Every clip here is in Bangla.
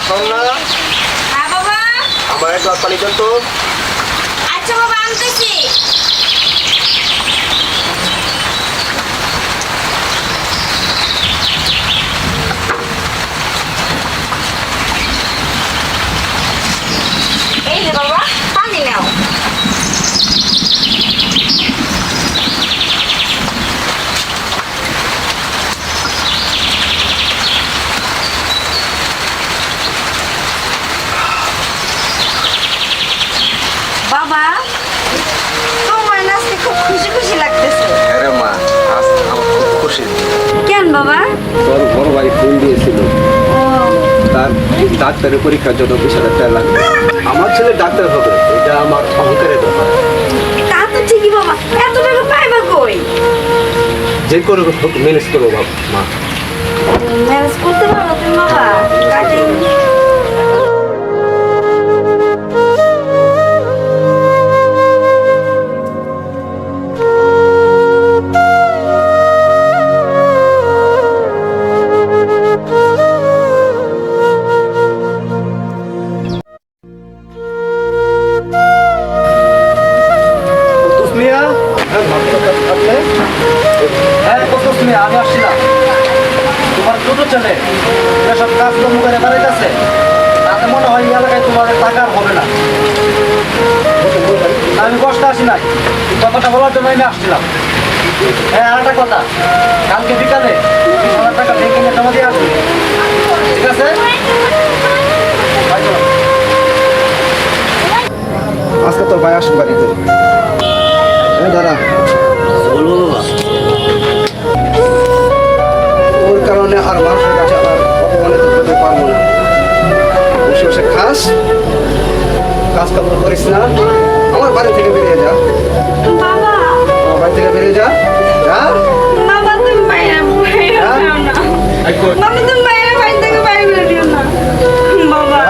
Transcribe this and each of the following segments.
শোন না। হ্যাঁ বাবা। আমার এক গ্লাস পানি দেন তো। আচ্ছা বাবা, আনতেছি। এই যে বাবা, পানি নাও। বাবা, তোমার নাচতে খুব খুশি খুশি লাগতেছে। আরে মা, আজ আমার খুব খুশি। কেন বাবা? তোর বড় ভাই ফোন দিয়েছিল, ও, তার ডাক্তারের পরীক্ষার জন্য 20,000 টাকা লাগবে। আমার ছেলে ডাক্তার হবে, এটা আমার অহংকারের ব্যাপার। তা তো ঠিকই বাবা, এত টাকা পাইবা কই? যে করে ম্যানেজ করবো মা। ম্যানেজ করতে পারো তুমি বাবা? কাজে আমি আসছিলাম, তোমার ছোট ছেলে সব কাজকর্ম করে বেড়াইতেছে, তাতে মনে হয় এই এলাকায় তোমার টাকা আর হবে না। আমি কষ্ট আসি নাই, কথাটা বলার জন্য আমি আসছিলাম। হ্যাঁ, আর একটা কথা, কালকে বিকালে 20,000 টাকা ব্যাংকে নিয়ে জমা দিয়ে আসবে, ঠিক আছে? আজকে তোর ভাই আসুন বাড়িতে। দাঁড়া, বলবো বাবা, ওর কারণে আর মানুষের কাছে আর অপমানিত করতে পারবো না। বসে বসে খাস, কাজ কাম করিস না, আমার বাড়ি থেকে বেরিয়ে যা। বাবা, আমার বাড়ি থেকে বেরিয়ে যা, যা। বাবা তুমি বাইরে দিও না। বাবা তুমি বাইরে বাড়ি থেকে বাইরে দিও না বাবা।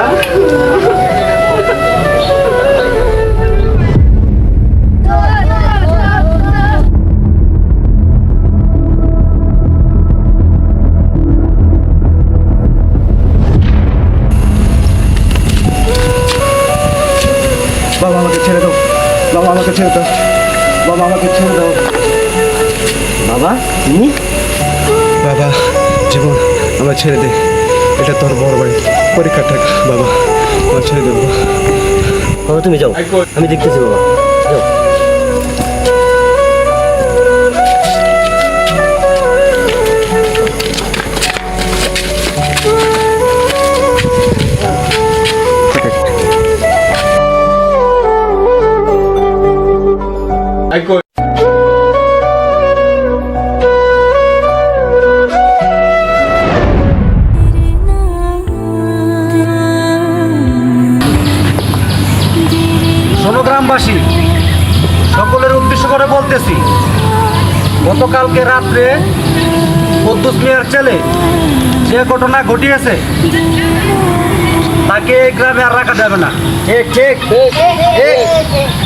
বাবা আমাকে ছেড়ে দাও, বাবা আমাকে ছেড়ে দাও, বাবা আমাকে ছেড়ে দাও। বাবা তুমি? বাবা জীবন, আমার ছেড়ে দে, এটা তোর বড় ভাই পরীক্ষার টাকা। বাবা আমার ছেড়ে দেবো। বাবা তুমি যাও, আমি দেখতেছি বাবা, যাও। শোনো গ্রামবাসী, সকলের উদ্দেশ্য করে বলতেছি, গতকালকে রাত্রে কুদ্দুস মিয়ার ছেলে যে ঘটনা ঘটিয়েছে, তাকে এই গ্রামে আর রাখা যাবে না। ঠিক ঠিক ঠিক,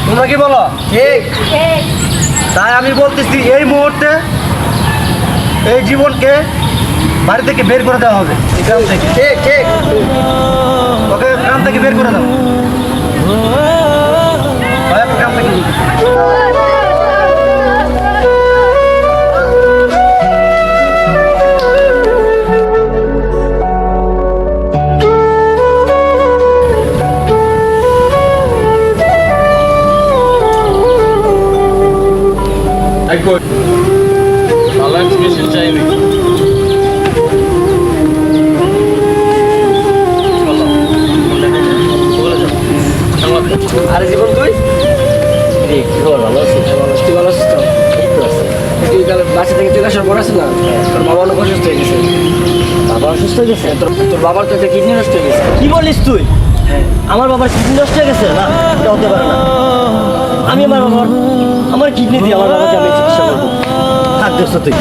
তোমরা কি বলো? ঠিক। তাই আমি বলতেছি, এই মুহূর্তে এই জীবনকে বাড়ি থেকে বের করে দেওয়া হবে, এই গ্রাম থেকে। ঠিক ঠিক, ওকে গ্রাম থেকে বের করে দাও। গ্রাম থেকে আরে জীবন তুই কি খবর? ভালো আছিস? তুই ভালো আছিস তো? এই তো আছে। তুই কাল বাসা থেকে চলে আসার পর আছে না, তোর বাবা অনেক অসুস্থ হয়ে গেছে। বাবা অসুস্থ হয়ে গেছে? তোর বাবার তো একটা কিডনি নষ্ট হয়ে গেছে। কি বলিস তুই? আমার বাবার কিডনি নষ্ট হয়ে গেছে? না, এটা হতে পারে না। আমি আমার কিডনি দিয়ে আমার বাবাকে আমি চিকিৎসা করবো। থাক দেখছো তুই।